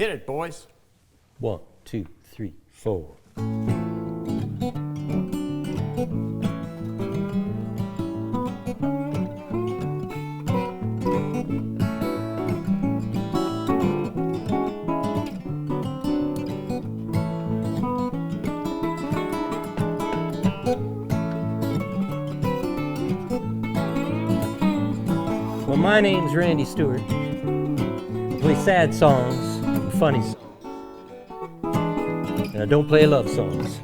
Hit it, boys. 1, 2, 3, 4. Well, my name's Randy Stewart. I play sad songs and funny songs. And I don't play love songs.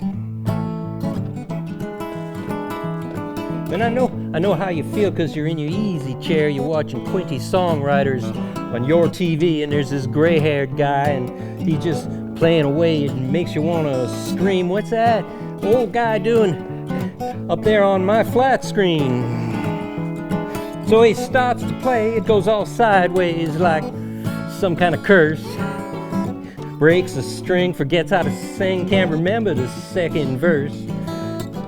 And I know how you feel because you're in your easy chair, you're watching Quinte Songwriters on Yourtv, and there's this gray-haired guy, and he's just playing away and makes you want to scream, "What's that old guy doing up there on my flat screen?" So he starts to play, it goes all sideways like some kind of curse. Breaks a string, forgets how to sing, can't remember the second verse.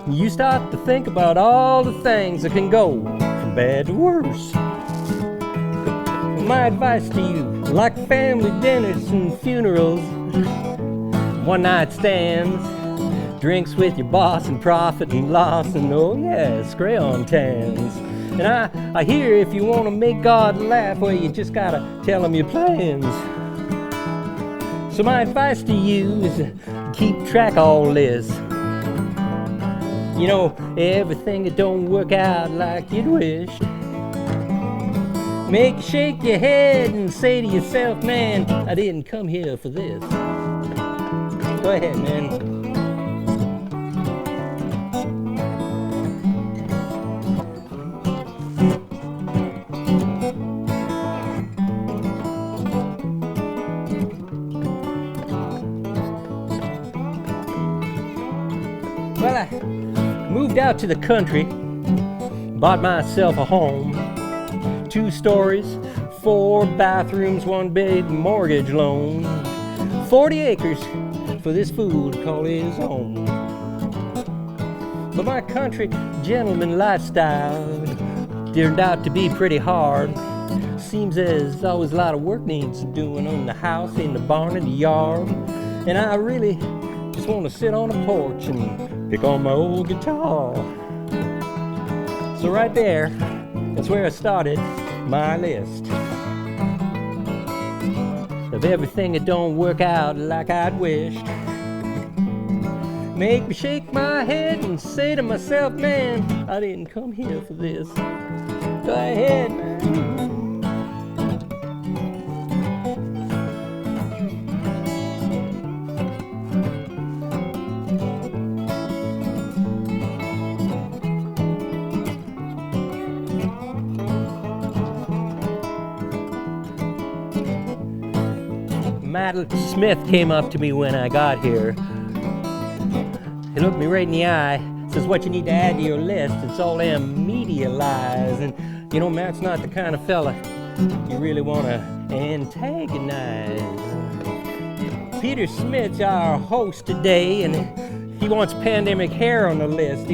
You start to think about all the things that can go from bad to worse. My advice to you, like family dinners and funerals, one-night stands, drinks with your boss and profit and loss, and oh yeah, crayon tans. And I hear if you want to make God laugh, well, you just gotta tell him your plans. So my advice to you is to keep track of all this. You know, everything that don't work out like you'd wished. Make you shake your head and say to yourself, man, I didn't come here for this. Go ahead, man. Well, I moved out to the country, bought myself a home, 2 stories, 4 bathrooms, 1 big mortgage loan, 40 acres for this fool to call his home. But my country gentleman lifestyle turned out to be pretty hard. Seems there's always a lot of work needs doing on the house, in the barn, in the yard, and I really just want to sit on a porch and pick on my old guitar. So right there, that's where I started my list of everything that don't work out like I'd wished. Make me shake my head and say to myself, man, I didn't come here for this. Go ahead, man. Matt Smith came up to me when I got here. He looked me right in the eye, says, "What you need to add to your list, it's all them media lies." And you know, Matt's not the kind of fella you really want to antagonize. Peter Smits, our host today, and he wants pandemic hair on the list.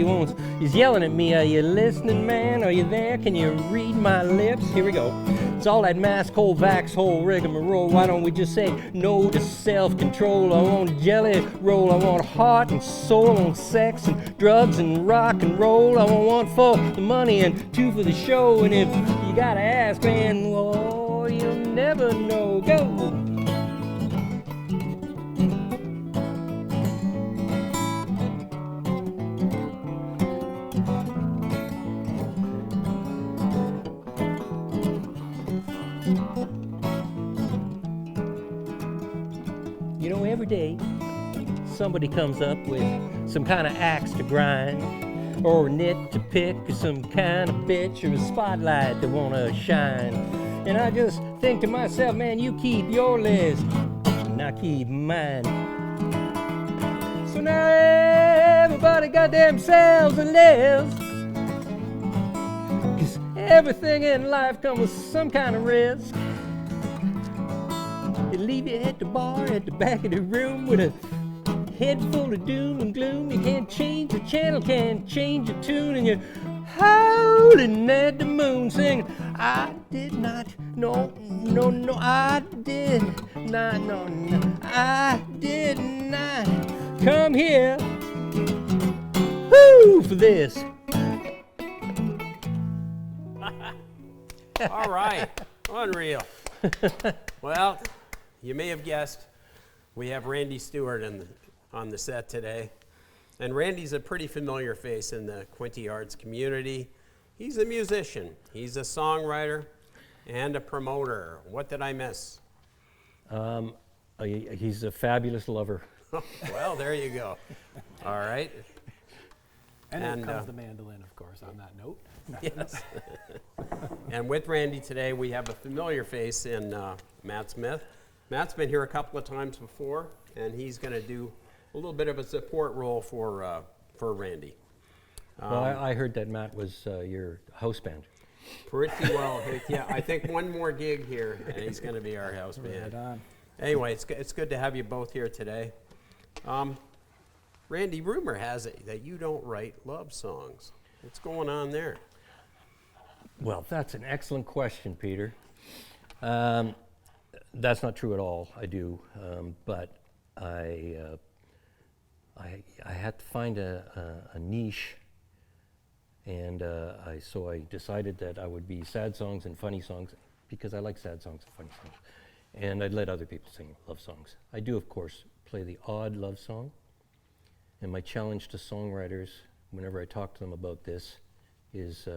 He's yelling at me, "Are you listening, man? Are you there? Can you read my lips?" Here we go. It's all that mask hole, vax hole, rigmarole. Why don't we just say no to self-control? I want jelly roll, I want heart and soul, I want sex and drugs and rock and roll. I want 1 for the money and 2 for the show. And if you gotta ask, man, well, you'll never know. Go! You know, every day somebody comes up with some kind of axe to grind, or a nit to pick, or some kind of bitch, or a spotlight to want to shine. And I just think to myself, man, you keep your list, and I keep mine. So now everybody got themselves a list, 'cause everything in life comes with some kind of risk. They leave you at the bar at the back of the room with a head full of doom and gloom. You can't change the channel, can't change the tune, and you're howling at the moon singing, I did not, no, I did not, no, I did not come here, woo, for this. All right, unreal. Well, you may have guessed, we have Randy Stewart on the set today. And Randy's a pretty familiar face in the Quinte arts community. He's a musician, he's a songwriter, and a promoter. What did I miss? He's a fabulous lover. Well, there you go. All right. And here comes the mandolin, of course, on that note. Yes. And with Randy today, we have a familiar face in Matt Smith. Matt's been here a couple of times before, and he's going to do a little bit of a support role for Randy. Well, I heard that Matt was your house band. Pretty well. Yeah, I think one more gig here, and he's going to be our house band. Right on. Anyway, it's good to have you both here today. Randy, rumor has it that you don't write love songs. What's going on there? Well, that's an excellent question, Peter. That's not true at all. I do, but I had to find a niche, and so I decided that I would be sad songs and funny songs because I like sad songs and funny songs, and I'd let other people sing love songs. I do, of course, play the odd love song, and my challenge to songwriters, whenever I talk to them about this, is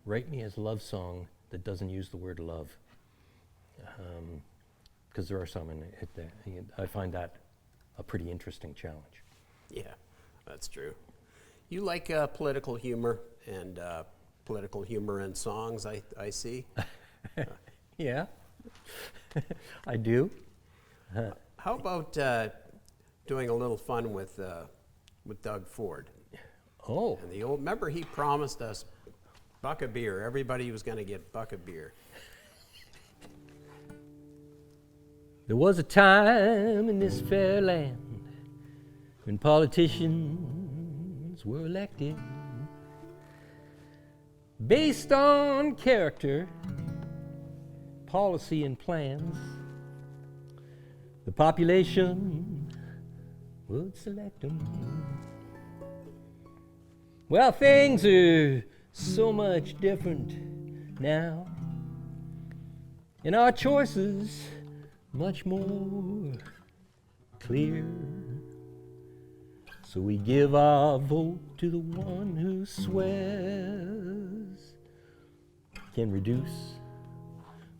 write me a love song that doesn't use the word love, because there are some in it that I find that a pretty interesting challenge. Yeah, that's true. You like political humor and political humor in songs, I see. Yeah, I do. How about doing a little fun with Doug Ford? Oh. And remember he promised us buck of beer. Everybody was going to get buck of beer. There was a time in this fair land when politicians were elected based on character, policy, and plans. The population would select them. Well, things are so much different now, and our choices much more clear. So we give our vote to the one who swears can reduce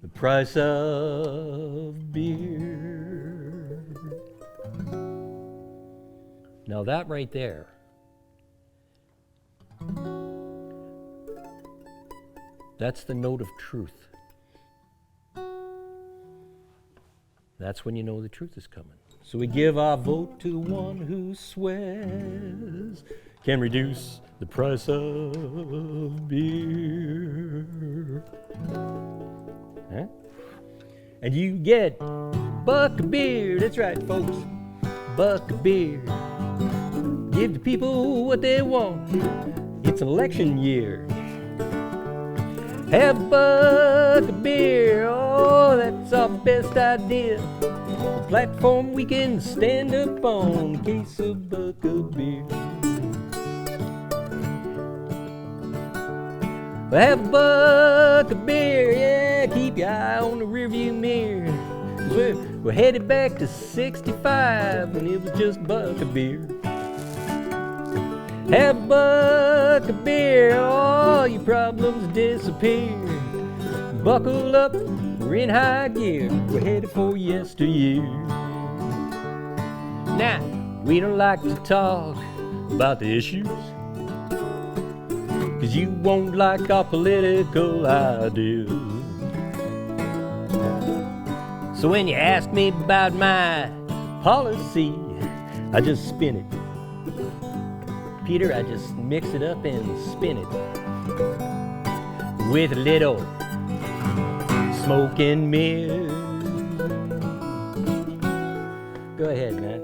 the price of beer. Now that right there, that's the note of truth. That's when you know the truth is coming. So we give our vote to the one who swears can reduce the price of beer. Huh? And you get buck of beer. That's right, folks. Buck of beer. Give the people what they want. It's election year. Have a buck of beer, oh, that's our best idea. A platform we can stand up on, a case of buck of beer. Well, have a buck of beer, yeah, keep your eye on the rearview mirror. 'Cause we're headed back to 65 when it was just buck of beer. Have a buck of beer, all your problems disappear. Buckle up, we're in high gear, we're headed for yesteryear. Now, we don't like to talk about the issues, 'cause you won't like our political ideas. So when you ask me about my policy, I just spin it. Peter, I just mix it up and spin it with a little smoke and mirrors. Go ahead, Matt.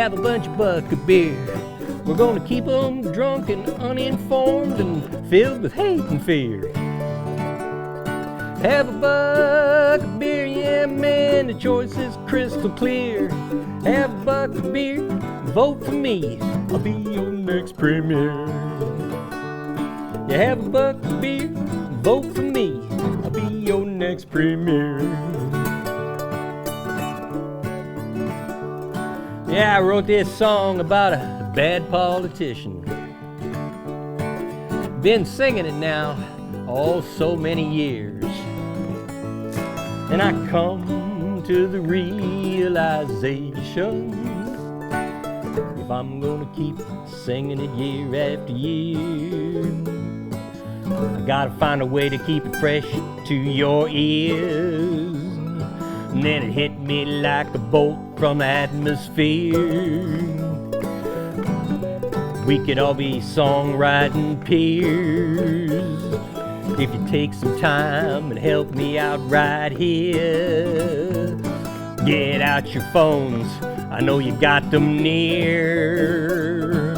have a bunch of bucket beer. We're gonna keep 'em drunk and uninformed and filled with hate and fear. Have a bucket of beer, yeah man, the choice is crystal clear. Have a bucket of beer, vote for me, I'll be your next premier. You have a bucket of beer, vote for me, I'll be your next premier. Yeah, I wrote this song about a bad politician. Been singing it now all so many years. And I come to the realization, if I'm gonna keep singing it year after year, I gotta find a way to keep it fresh to your ears. And then it hit me like a bolt from the atmosphere. We could all be songwriting peers if you take some time and help me out right here. Get out your phones, I know you got them near.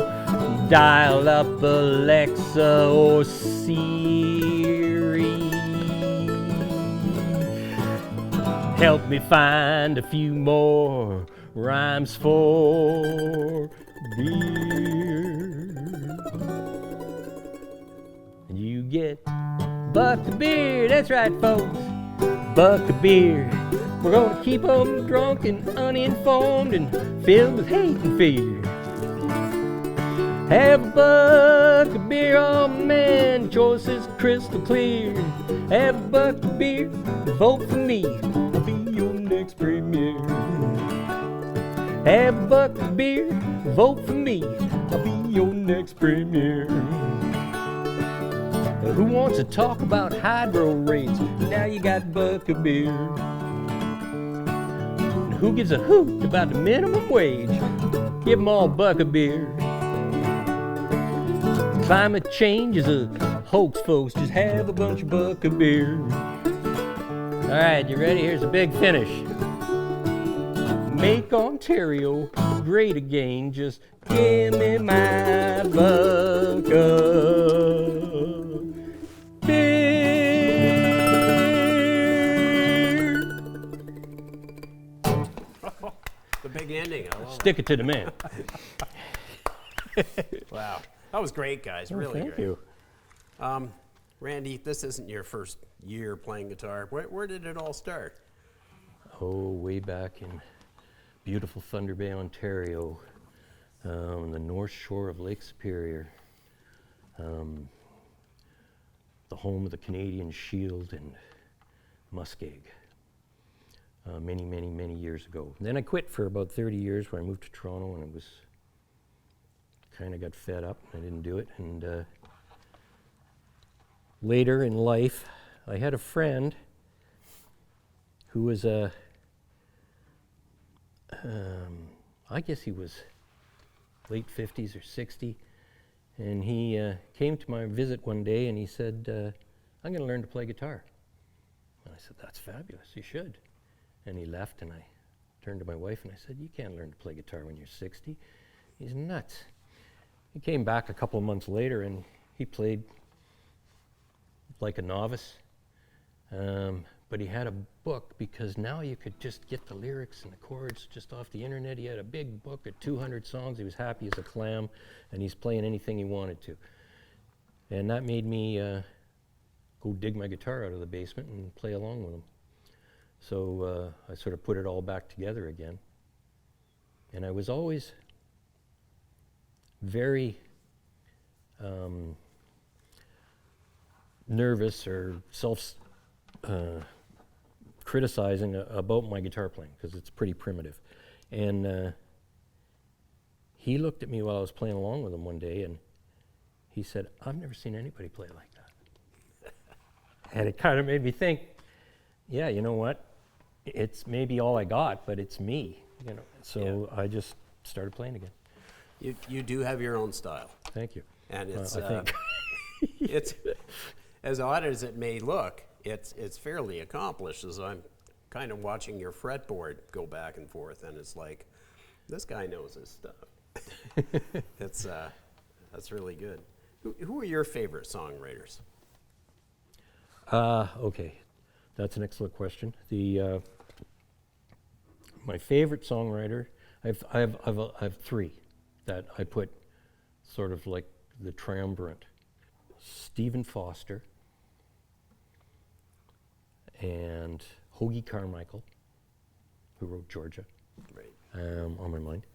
Dial up Alexa or Siri. Help me find a few more rhymes for beer. And you get buck of beer, that's right folks, buck of beer. We're gonna keep 'em drunk and uninformed and filled with hate and fear. Have a buck of beer, oh man, the choice is crystal clear. Have a buck of beer, vote for me, I'll be your next premier. Have a buck of beer, vote for me, I'll be your next premier. Who wants to talk about hydro rates? Now you got buck of beer. And who gives a hoot about the minimum wage? Give 'em all buck of beer. Climate change is a hoax, folks. Just have a bunch of buck of beer. All right, you ready? Here's a big finish. Make Ontario great again. Just give me my buck of beer. The big ending. I love Stick it to the man. it. Wow. That was great, guys. Really Thank great. you. Randy, this isn't your first year playing guitar. Where did it all start? Oh, way back in beautiful Thunder Bay, Ontario, on the north shore of Lake Superior, the home of the Canadian Shield and Muskeg, many, many, many years ago. And then I quit for about 30 years where I moved to Toronto, and it was kind of got fed up. I didn't do it. And later in life, I had a friend who was I guess he was late 50s or 60, and he came to my visit one day and he said, I'm going to learn to play guitar. And I said, that's fabulous, you should. And he left, and I turned to my wife and I said, you can't learn to play guitar when you're 60. He's nuts. He came back a couple of months later and he played like a novice. But he had a book, because now you could just get the lyrics and the chords just off the internet. He had a big book of 200 songs. He was happy as a clam, and he's playing anything he wanted to. And that made me go dig my guitar out of the basement and play along with him. So I sort of put it all back together again. And I was always very nervous or criticizing about my guitar playing, because it's pretty primitive. And he looked at me while I was playing along with him one day, and he said, I've never seen anybody play like that. And it kind of made me think, yeah, you know what? It's maybe all I got, but it's me, you know. So I just started playing again. You do have your own style. Thank you. And it's I think. it's as odd as it may look, it's fairly accomplished, as I'm kind of watching your fretboard go back and forth, and it's like This guy knows his stuff. That's really good. Who are your favorite songwriters? Okay, that's an excellent question. My favorite songwriter, I have three that I put sort of like the triumvirate. Stephen Foster and Hoagie Carmichael, who wrote Georgia, Right. on my mind.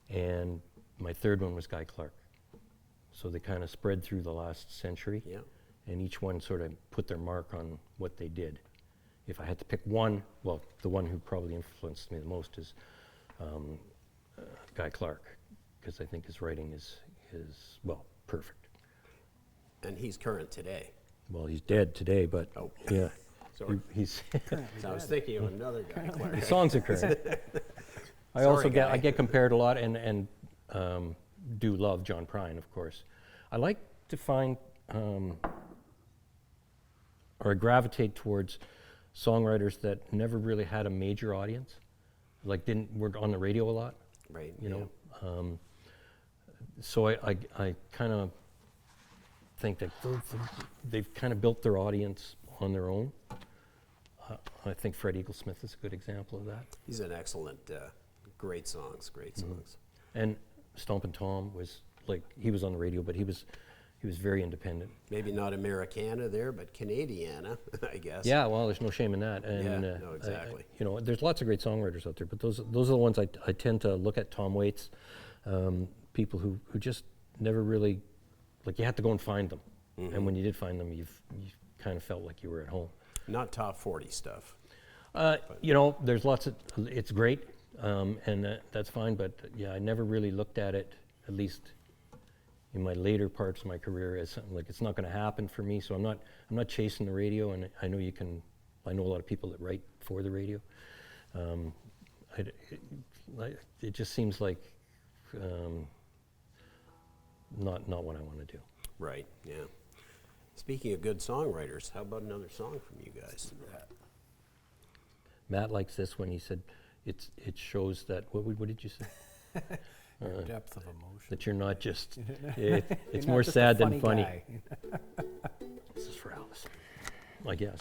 And my third one was Guy Clark. So they kind of spread through the last century. Yeah. And each one sort of put their mark on what they did. If I had to pick one, well, the one who probably influenced me the most is Guy Clark, because I think his writing is well, perfect. And he's current today. Well, he's dead today, but Oh. yeah, Sorry. he's So I was thinking of another guy. Clark. the songs are current. I Sorry, also Guy. get compared a lot, and do love John Prine, of course. I like to find or I gravitate towards songwriters that never really had a major audience, like weren't on the radio a lot, Right. you yeah. know. So I kind of think that they've kind of built their audience on their own. I think Fred Eaglesmith is a good example of that. He's an excellent, great songs, great songs. And Stompin' Tom was like, he was on the radio, but he was very independent. Maybe not Americana there, but Canadiana, I guess. Yeah, well, there's no shame in that. And Yeah, no, exactly. you know, there's lots of great songwriters out there, but those are the ones I tend to look at. Tom Waits, people who just never really, like, you had to go and find them. Mm-hmm. And when you did find them, you kind of felt like you were at home. Not top 40 stuff. You know, there's lots of, it's great, and that's fine, but yeah, I never really looked at it, at least in my later parts of my career, as something like it's not going to happen for me. So I'm not chasing the radio, and I know I know a lot of people that write for the radio. It just seems like not what I want to do. Right, yeah. Speaking of good songwriters, how about another song from you guys? Matt likes this one. He said, it shows that, what did you say? Your depth of emotion. That you're not just, it's You're more not just a sad than funny. guy. This is for Alice, I guess.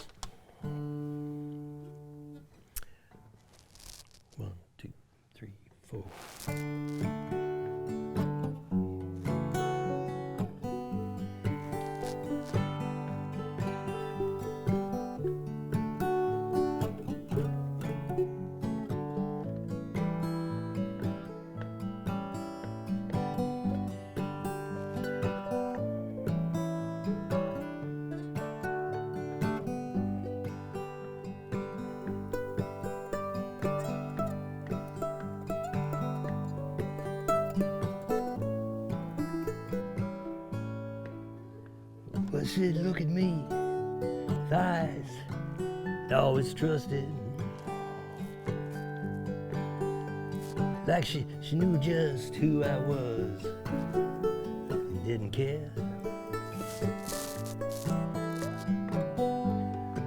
1, 2, 3, 4. Well, she'd look at me, with eyes I'd always trusted. Like she knew just who I was and didn't care.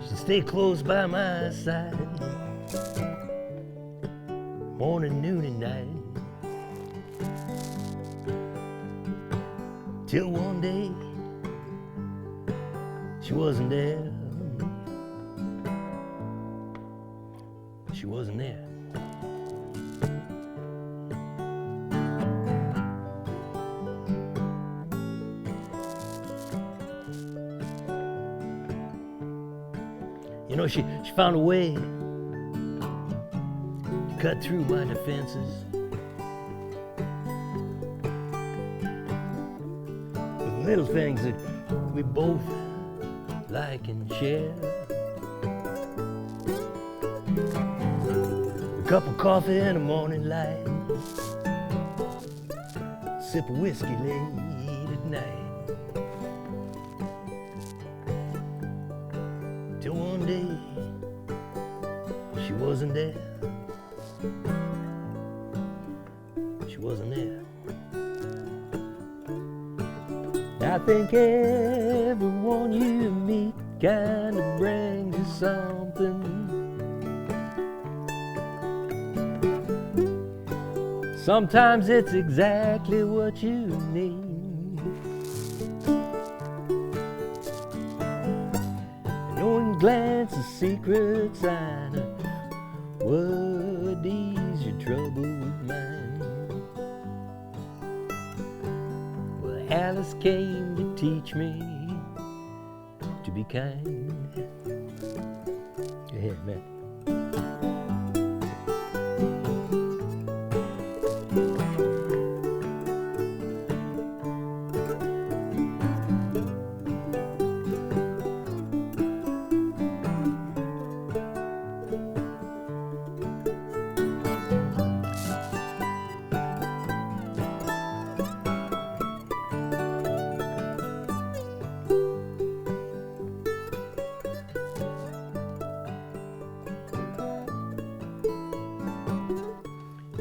She'd stay close by my side, morning, noon, and night. Till one day, she wasn't there. She wasn't there. You know, she found a way to cut through my defenses with little things that we both like and share. A cup of coffee and a morning light, sip of whiskey late at night. Till one day, she wasn't there. She wasn't there. I think everyone you meet kinda brings you something. Sometimes it's exactly what you need. No one glance a secret sign would ease your troubled mind. Well, Alice came to teach me to be kind. Go ahead, man.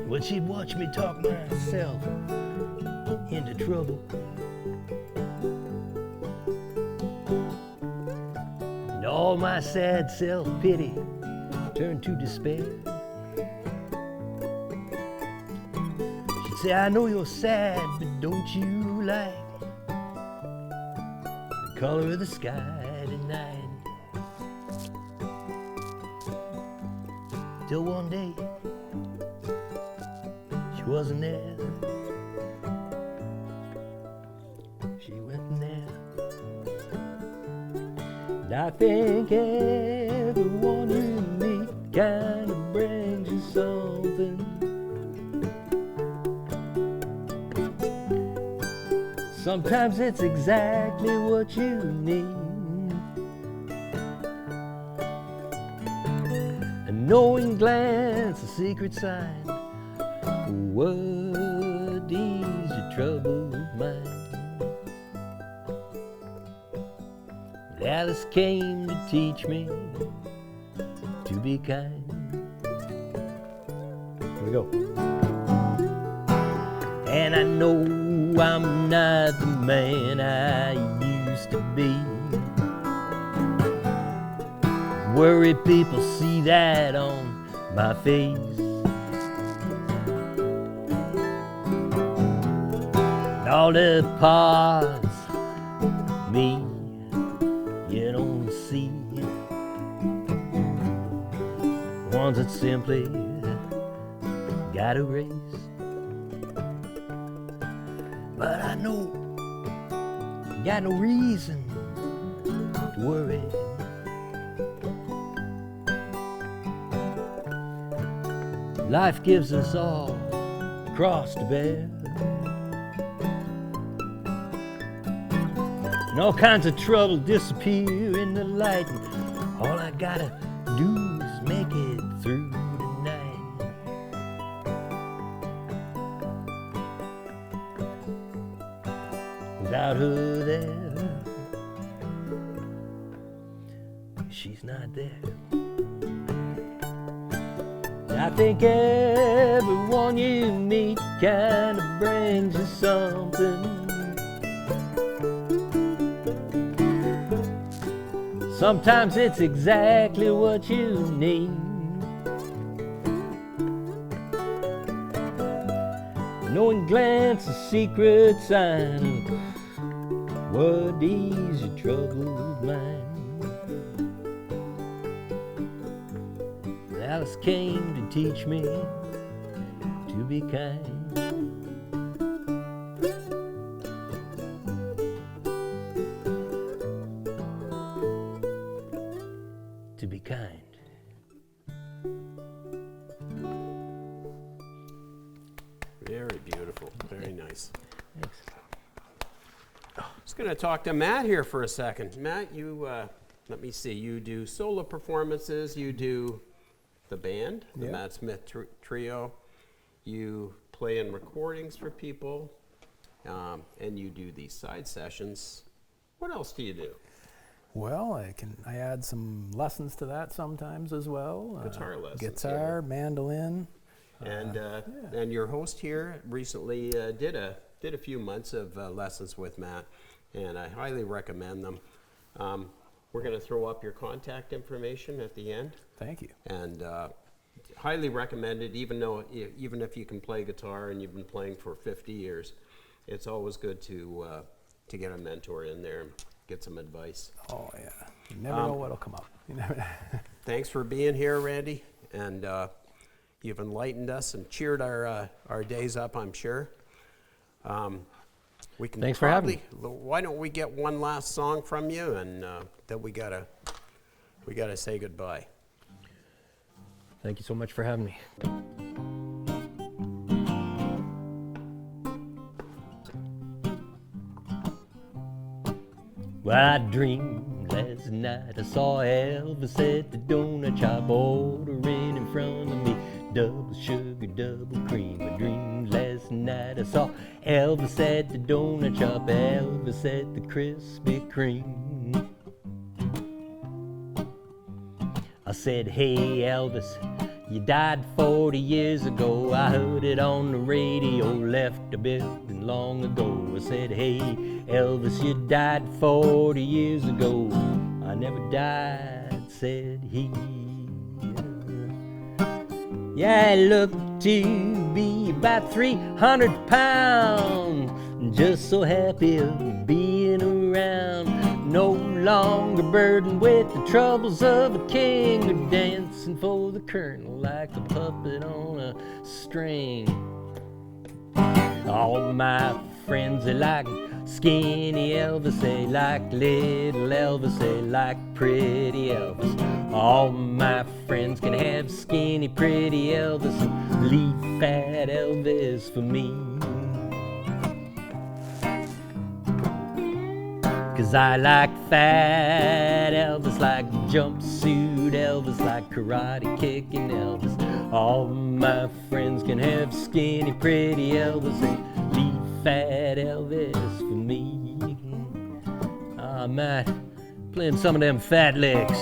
Well, she'd watch me talk myself into trouble. And all my sad self-pity turned to despair. She'd say, I know you're sad, but don't you like the color of the sky tonight? Till one day, wasn't there. She went there. And I think everyone you meet kind of brings you something. Sometimes it's exactly what you need. A knowing glance, a secret sign would ease your troubled mind. But Alice came to teach me to be kind. Here we go. And I know I'm not the man I used to be. Worried people see that on my face. All the parts of me you don't see, ones that simply got erased. But I know you got no reason to worry. Life gives us all a cross to bear. And all kinds of trouble disappear in the light. And all I gotta do is make it through the night. Without her there, she's not there. I think everyone you meet kind of brings you something. Sometimes it's exactly what you need. Knowing glance a secret sign would ease your troubled mind. Alice came to teach me to be kind. To be kind. Very beautiful. Very nice. Thanks. Just going to talk to Matt here for a second. Matt, you, let me see, you do solo performances, you do the band, the Yeah. Matt Smith Trio, you play in recordings for people, and you do these side sessions. What else do you do? Well, I add some lessons to that sometimes as well. Guitar lessons, Guitar, mandolin. And your host here recently did a few months of lessons with Matt, and I highly recommend them. We're going to throw up your contact information at the end. Thank you. And highly recommended, even if you can play guitar and you've been playing for 50 years, it's always good to get a mentor in there and get some advice. Oh yeah, you never know what'll come up. You never. Thanks for being here, Randy, and you've enlightened us and cheered our days up, I'm sure. We can Thanks for having me. Why don't we get one last song from you, and then we gotta say goodbye. Thank you so much for having me. Well, I dreamed last night I saw Elvis at the donut shop ordering in front of me double sugar, double cream. I dreamed last night I saw Elvis at the donut shop, Elvis at the Krispy Kreme. I said, hey Elvis, you died 40 years ago. I heard it on the radio, left the building long ago. I said, hey Elvis, you died 40 years ago. I never died, said he. Yeah, I look to be about 300 pounds. Just so happy of being around. No longer burdened with the troubles of a king, or dancing for the colonel like a puppet on a string. All my friends, they like skinny Elvis, they like little Elvis, they like pretty Elvis. All my friends can have skinny, pretty Elvis, and leave fat Elvis for me. 'Cause I like fat Elvis, like jumpsuit Elvis, like karate kicking Elvis. All my friends can have skinny, pretty Elvis, and leave fat Elvis for me. I might play some of them fat licks.